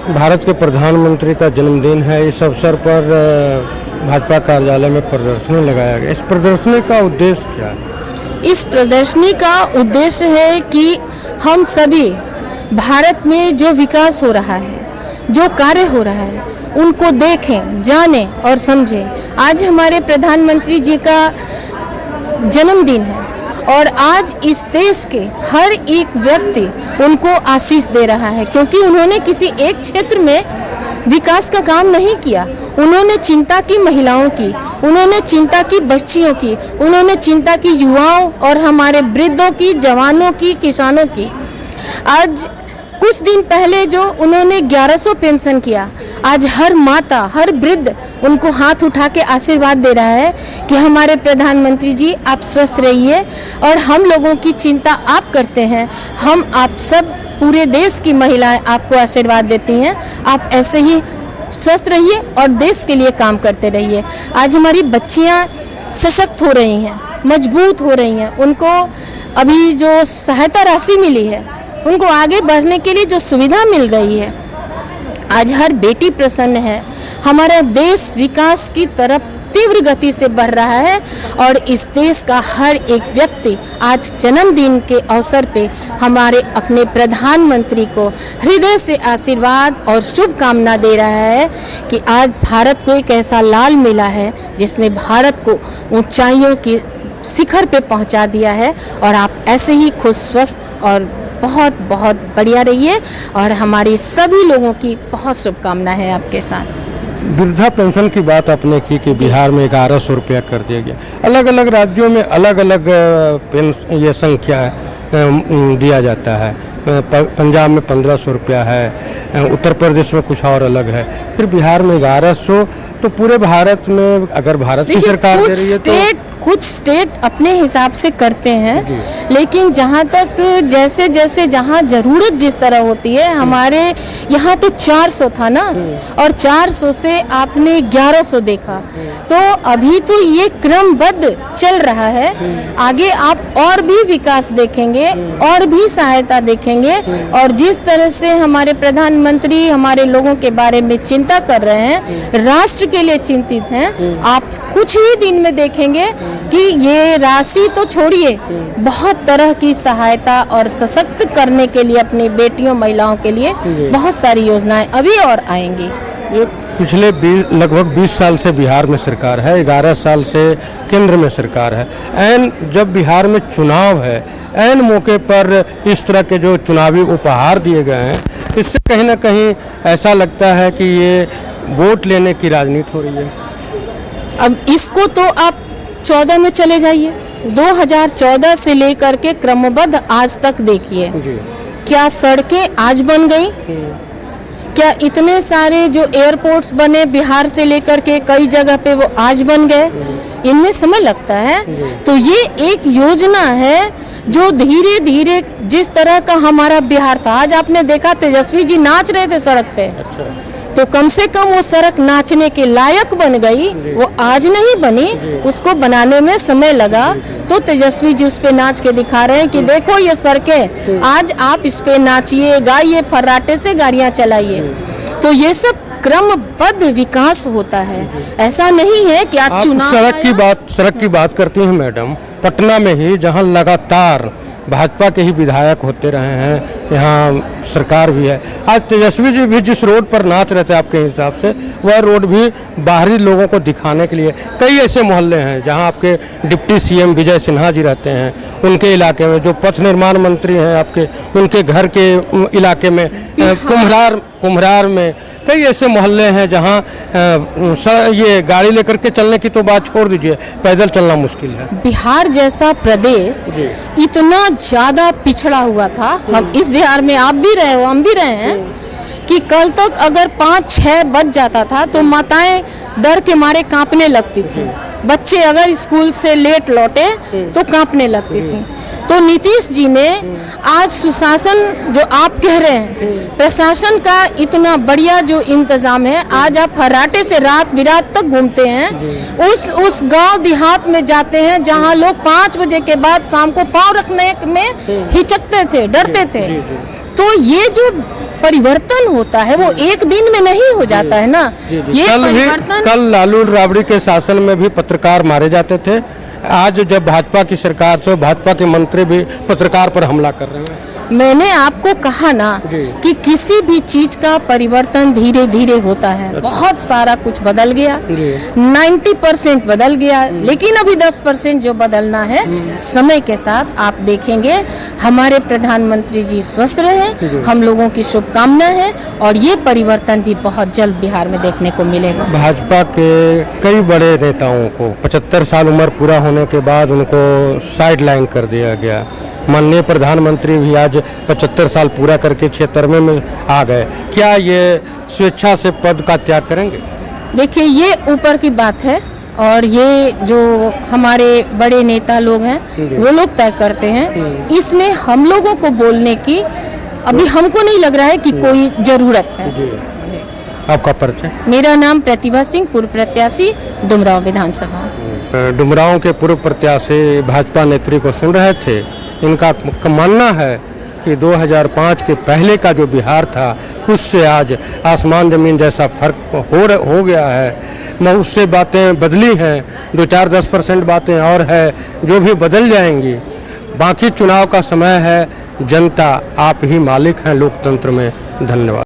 भारत के प्रधानमंत्री का जन्मदिन है। इस अवसर पर भाजपा कार्यालय में प्रदर्शनी लगाया गया। इस प्रदर्शनी का उद्देश्य क्या है? इस प्रदर्शनी का उद्देश्य है कि हम सभी भारत में जो विकास हो रहा है, जो कार्य हो रहा है, उनको देखें, जानें और समझें। आज हमारे प्रधानमंत्री जी का जन्मदिन है और आज इस देश के हर एक व्यक्ति उनको आशीष दे रहा है, क्योंकि उन्होंने किसी एक क्षेत्र में विकास का काम नहीं किया। उन्होंने चिंता की महिलाओं की, उन्होंने चिंता की बच्चियों की, उन्होंने चिंता की युवाओं और हमारे वृद्धों की, जवानों की, किसानों की। आज कुछ दिन पहले जो उन्होंने 1100 पेंशन किया, आज हर माता, हर वृद्ध उनको हाथ उठा के आशीर्वाद दे रहा है कि हमारे प्रधानमंत्री जी आप स्वस्थ रहिए और हम लोगों की चिंता आप करते हैं। हम आप सब पूरे देश की महिलाएं आपको आशीर्वाद देती हैं। आप ऐसे ही स्वस्थ रहिए और देश के लिए काम करते रहिए। आज हमारी बच्चियां सशक्त हो रही हैं, मजबूत हो रही हैं। उनको अभी जो सहायता राशि मिली है, उनको आगे बढ़ने के लिए जो सुविधा मिल रही है, आज हर बेटी प्रसन्न है। हमारा देश विकास की तरफ तीव्र गति से बढ़ रहा है और इस देश का हर एक व्यक्ति आज जन्मदिन के अवसर पे हमारे अपने प्रधानमंत्री को हृदय से आशीर्वाद और शुभकामना दे रहा है कि आज भारत को एक ऐसा लाल मिला है जिसने भारत को ऊंचाइयों की शिखर पे पहुंचा दिया है। और आप ऐसे ही खुश, स्वस्थ और बहुत बहुत बढ़िया रहिए और हमारी सभी लोगों की बहुत शुभकामना है आपके साथ। वृद्धा पेंशन की बात आपने की कि बिहार में 1100 रुपया कर दिया गया। अलग अलग राज्यों में अलग अलग पेंशन ये संख्या दिया जाता है। पंजाब में 1500 रुपया है, उत्तर प्रदेश में कुछ और अलग है, फिर बिहार में 1100। तो पूरे भारत में अगर भारत की सरकार दे रही है तो कुछ स्टेट अपने हिसाब से करते हैं, लेकिन जहाँ तक जैसे जैसे जहाँ ज़रूरत जिस तरह होती है, हमारे यहाँ तो 400 था ना, और 400 से आपने 1100 देखा, तो अभी तो ये क्रमबद्ध चल रहा है। आगे आप और भी विकास देखेंगे और भी सहायता देखेंगे। और जिस तरह से हमारे प्रधानमंत्री हमारे लोगों के बारे में चिंता कर रहे हैं, राष्ट्र के लिए चिंतित हैं, आप कुछ ही दिन में देखेंगे कि ये राशि तो छोड़िए, बहुत तरह की सहायता और सशक्त करने के लिए अपनी बेटियों, महिलाओं के लिए बहुत सारी योजनाएं अभी और आएंगी। ये पिछले लगभग 20 साल से बिहार में सरकार है, 11 साल से केंद्र में सरकार है। ऐन जब बिहार में चुनाव है, ऐन मौके पर इस तरह के जो चुनावी उपहार दिए गए हैं, इससे कहीं ना कहीं ऐसा लगता है कि ये वोट लेने की राजनीति हो रही है। अब इसको तो आप 14 में चले जाइए, 2014 से लेकर के क्रमबद्ध आज तक देखिए, क्या सड़कें आज बन गई, क्या इतने सारे जो एयरपोर्ट्स बने बिहार से लेकर के कई जगह पे वो आज बन गए, इनमें समय लगता है। तो ये एक योजना है जो धीरे धीरे जिस तरह का हमारा बिहार था, आज आपने देखा तेजस्वी जी नाच रहे थे सड़क पे, तो कम से कम वो सड़क नाचने के लायक बन गई। वो आज नहीं बनी, उसको बनाने में समय लगा, तो तेजस्वी जी उस पे नाच के दिखा रहे हैं कि देखो ये सड़कें, आज आप इस पे नाचिए, गाइए, फर्राटे से गाड़ियां चलाइए। तो ये सब क्रमबद्ध विकास होता है, ऐसा नहीं है कि आप चुनाव सड़क की बात करती हैं मैडम। पटना में ही जहां लगातार भाजपा के ही विधायक होते रहे हैं, यहाँ सरकार भी है, आज तेजस्वी जी भी जिस रोड पर नाच रहे थे आपके हिसाब से, वह रोड भी बाहरी लोगों को दिखाने के लिए। कई ऐसे मोहल्ले हैं जहाँ आपके डिप्टी सीएम विजय सिन्हा जी रहते हैं, उनके इलाके में जो पथ निर्माण मंत्री हैं आपके, उनके घर के इलाके में, कुम्हरार में कई ऐसे मोहल्ले हैं जहाँ ये गाड़ी लेकर के चलने की तो बात छोड़ दीजिए, पैदल चलना मुश्किल है। बिहार जैसा प्रदेश इतना ज़्यादा पिछड़ा हुआ था, हम इस बिहार में आप भी रहे हो, हम भी रहे हैं, कि कल तक अगर 5-6 बज जाता था तो माताएं डर के मारे कांपने लगती थी, बच्चे अगर स्कूल से लेट लौटे तो कांपने लगती थी। तो नीतीश जी ने आज सुशासन जो आप कह रहे हैं, प्रशासन का इतना बढ़िया जो इंतजाम है, आज आप फर्राटे से रात बिरात तक घूमते हैं, उस गांव देहात में जाते हैं जहां लोग 5 बजे के बाद शाम को पाँव रखने में हिचकते थे, डरते थे। तो ये जो परिवर्तन होता है वो एक दिन में नहीं हो जाता है ना। ये कल लालू राबड़ी के शासन में भी पत्रकार मारे जाते थे। आज जब भाजपा की सरकार से भाजपा के मंत्री भी पत्रकार पर हमला कर रहे हैं। मैंने आपको कहा ना कि किसी भी चीज का परिवर्तन धीरे धीरे होता है। बहुत सारा कुछ बदल गया, 90% बदल गया, लेकिन अभी 10% जो बदलना है समय के साथ आप देखेंगे। हमारे प्रधानमंत्री जी स्वस्थ रहे, हम लोगों की शुभकामना है और ये परिवर्तन भी बहुत जल्द बिहार में देखने को मिलेगा। भाजपा के कई बड़े नेताओं को 75 साल उम्र पूरा होने के बाद उनको साइड लाइन कर दिया गया। माननीय प्रधानमंत्री भी आज 75 साल पूरा करके 76वें में आ गए। क्या ये स्वेच्छा से पद का त्याग करेंगे? देखिए, ये ऊपर की बात है और ये जो हमारे बड़े नेता लोग हैं वो लोग तय करते हैं। इसमें हम लोगों को बोलने की अभी हमको नहीं लग रहा है कि कोई जरूरत है। जी। आपका परिचय? मेरा नाम प्रतिभा सिंह, पूर्व प्रत्याशी डुमरांव विधानसभा। डुमरांव के पूर्व प्रत्याशी भाजपा नेत्री को सुन रहे थे। इनका मानना है कि 2005 के पहले का जो बिहार था उससे आज आसमान ज़मीन जैसा फर्क हो गया है। मैं उससे बातें बदली हैं, 2-4-10% बातें और है जो भी बदल जाएंगी। बाकी चुनाव का समय है, जनता आप ही मालिक हैं लोकतंत्र में। धन्यवाद।